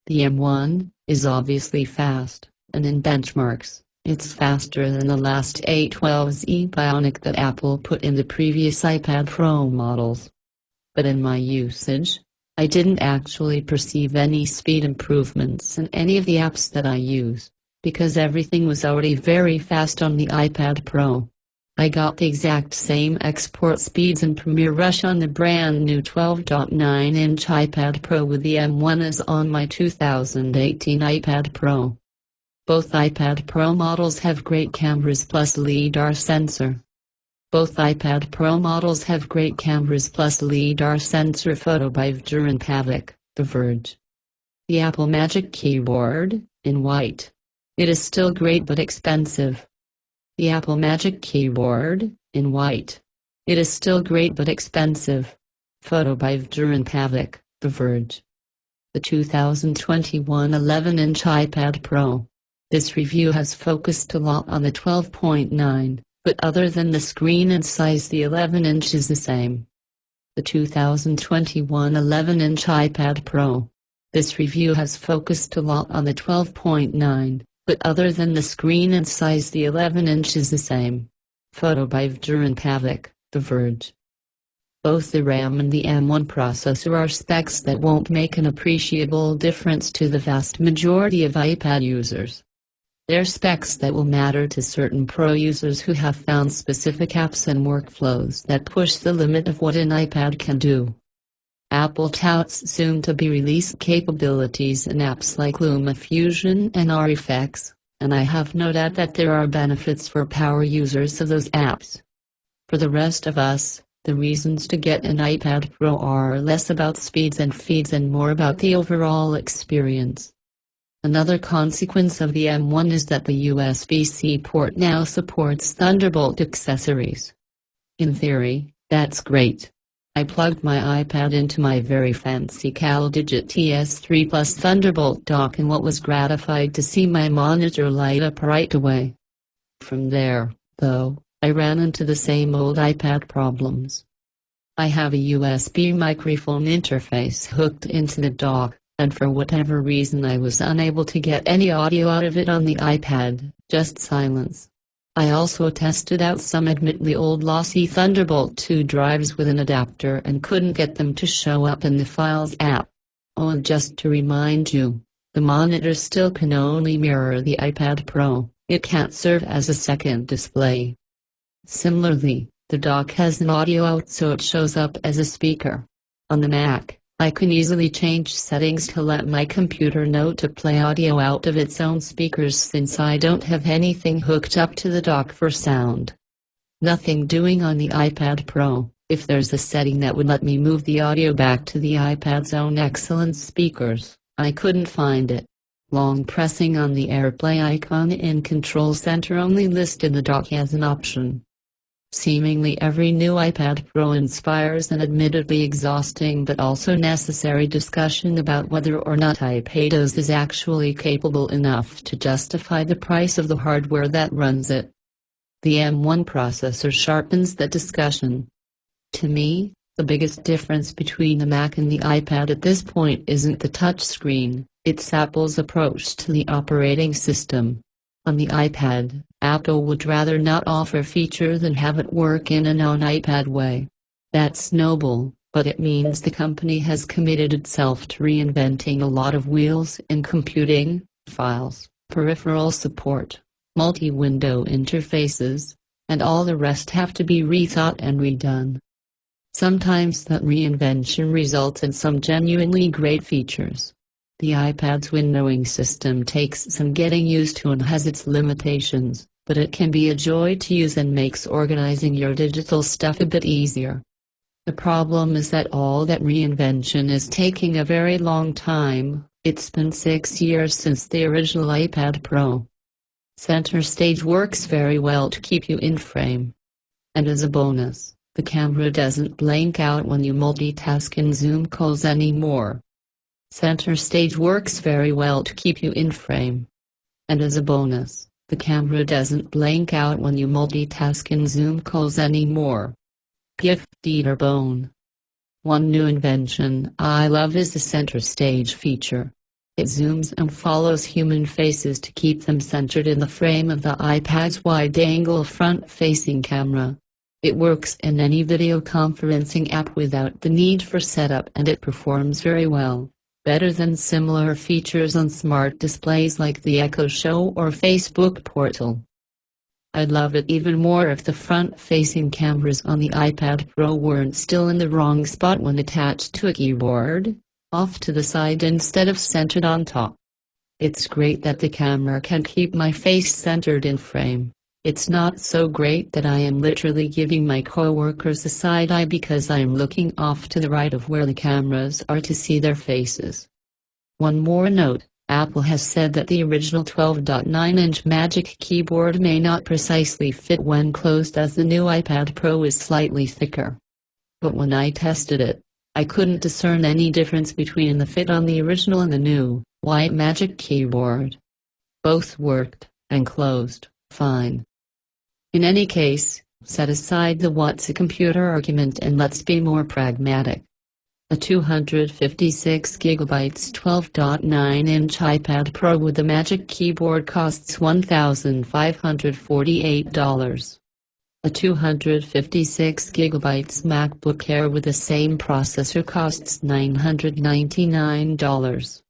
The M1 is obviously fast, and in benchmarks, it's faster than the last A12Z Bionic that Apple put in the previous iPad Pro models. But in my usage, I didn't actually perceive any speed improvements in any of the apps that I use, because everything was already very fast on the iPad Pro. I got the exact same export speeds in Premiere Rush on the brand new 12.9-inch iPad Pro with the M1 as on my 2018 iPad Pro. Both iPad Pro models have great cameras plus LiDAR sensor. Both iPad Pro models have great cameras plus LiDAR sensor photo by Duran Pavic, The Verge. The Apple Magic Keyboard, in white. It is still great but expensive. The Apple Magic Keyboard, in white. It is still great but expensive. Photo by Duran Pavic, The Verge. The 2021 11-inch iPad Pro. This review has focused a lot on the 12.9, but other than the screen and size, the 11-inch is the same. The 2021 11-inch iPad Pro. This review has focused a lot on the 12.9, but other than the screen and size, the 11-inch is the same. Photo by Duran Pavic, The Verge. Both the RAM and the M1 processor are specs that won't make an appreciable difference to the vast majority of iPad users. They're specs that will matter to certain Pro users who have found specific apps and workflows that push the limit of what an iPad can do. Apple touts soon-to-be-released capabilities in apps like LumaFusion and RFX, and I have no doubt that there are benefits for power users of those apps. For the rest of us, the reasons to get an iPad Pro are less about speeds and feeds and more about the overall experience. Another consequence of the M1 is that the USB-C port now supports Thunderbolt accessories. In theory, that's great. I plugged my iPad into my very fancy CalDigit TS3 Plus Thunderbolt dock and was gratified to see my monitor light up right away. From there, though, I ran into the same old iPad problems. I have a USB microphone interface hooked into the dock, and for whatever reason I was unable to get any audio out of it on the iPad, just silence. I also tested out some admittedly old lossy Thunderbolt 2 drives with an adapter and couldn't get them to show up in the Files app. Oh, and just to remind you, the monitor still can only mirror the iPad Pro, it can't serve as a second display. Similarly, the dock has an audio out so it shows up as a speaker. On the Mac, I can easily change settings to let my computer know to play audio out of its own speakers since I don't have anything hooked up to the dock for sound. Nothing doing on the iPad Pro. If there's a setting that would let me move the audio back to the iPad's own excellent speakers, I couldn't find it. Long pressing on the AirPlay icon in Control Center only listed the dock as an option. Seemingly every new iPad Pro inspires an admittedly exhausting but also necessary discussion about whether or not iPadOS is actually capable enough to justify the price of the hardware that runs it. The M1 processor sharpens that discussion. To me, the biggest difference between the Mac and the iPad at this point isn't the touchscreen, it's Apple's approach to the operating system. On the iPad, Apple would rather not offer feature than have it work in a non-iPad way. That's noble, but it means the company has committed itself to reinventing a lot of wheels in computing, files, peripheral support, multi-window interfaces, and all the rest have to be rethought and redone. Sometimes that reinvention results in some genuinely great features. The iPad's windowing system takes some getting used to and has its limitations, but it can be a joy to use and makes organizing your digital stuff a bit easier. The problem is that all that reinvention is taking a very long time. It's been 6 years since the original iPad Pro. Center stage works very well to keep you in frame. And as a bonus, the camera doesn't blank out when you multitask in Zoom calls anymore. Center stage works very well to keep you in frame. And as a bonus, the camera doesn't blank out when you multitask in Zoom calls anymore. Pif Dieter Bone. One new invention I love is the center stage feature. It zooms and follows human faces to keep them centered in the frame of the iPad's wide-angle front-facing camera. It works in any video conferencing app without the need for setup, and it performs very well, better than similar features on smart displays like the Echo Show or Facebook Portal. I'd love it even more if the front-facing cameras on the iPad Pro weren't still in the wrong spot when attached to a keyboard, off to the side instead of centered on top. It's great that the camera can keep my face centered in frame. It's not so great that I am literally giving my coworkers a side eye because I am looking off to the right of where the cameras are to see their faces. One more note. Apple has said that the original 12.9-inch Magic Keyboard may not precisely fit when closed, as the new iPad Pro is slightly thicker. But when I tested it, I couldn't discern any difference between the fit on the original and the new, white Magic Keyboard. Both worked, and closed, fine. In any case, set aside the what's a computer argument and let's be more pragmatic. A 256GB 12.9-inch iPad Pro with the Magic Keyboard costs $1,548. A 256GB MacBook Air with the same processor costs $999.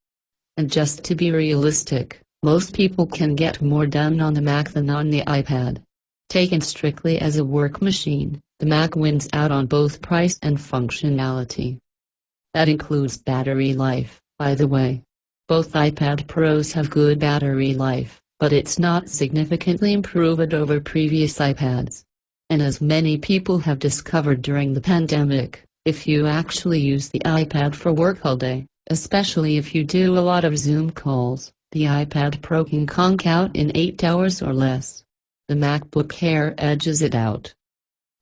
And just to be realistic, most people can get more done on the Mac than on the iPad. Taken strictly as a work machine, the Mac wins out on both price and functionality. That includes battery life, by the way. Both iPad Pros have good battery life, but it's not significantly improved over previous iPads. And as many people have discovered during the pandemic, if you actually use the iPad for work all day, especially if you do a lot of Zoom calls, the iPad Pro can conk out in 8 hours or less. The MacBook Air edges it out.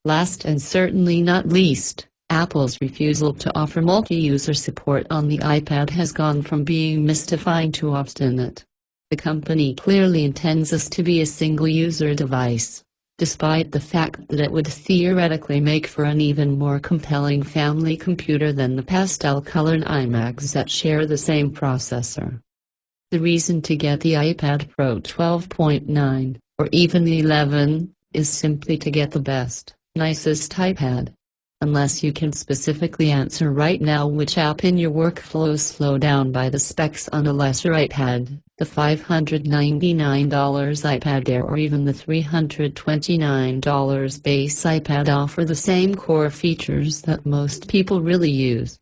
Last and certainly not least, Apple's refusal to offer multi-user support on the iPad has gone from being mystifying to obstinate. The company clearly intends this to be a single-user device, despite the fact that it would theoretically make for an even more compelling family computer than the pastel-colored iMacs that share the same processor. The reason to get the iPad Pro 12.9, or even the 11, is simply to get the best, nicest iPad. Unless you can specifically answer right now which app in your workflow is slowed down by the specs on a lesser iPad, the $599 iPad Air or even the $329 base iPad offer the same core features that most people really use.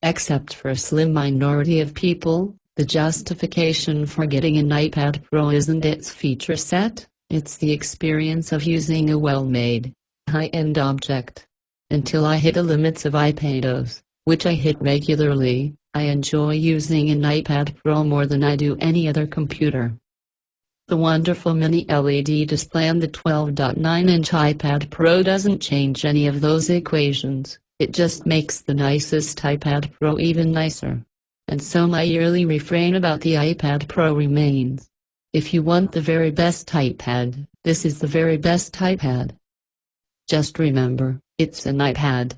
Except for a slim minority of people, the justification for getting an iPad Pro isn't its feature set, it's the experience of using a well-made, high-end object. Until I hit the limits of iPadOS, which I hit regularly, I enjoy using an iPad Pro more than I do any other computer. The wonderful mini LED display on the 12.9-inch iPad Pro doesn't change any of those equations, it just makes the nicest iPad Pro even nicer. And so my yearly refrain about the iPad Pro remains. If you want the very best iPad, this is the very best iPad. Just remember, it's an iPad.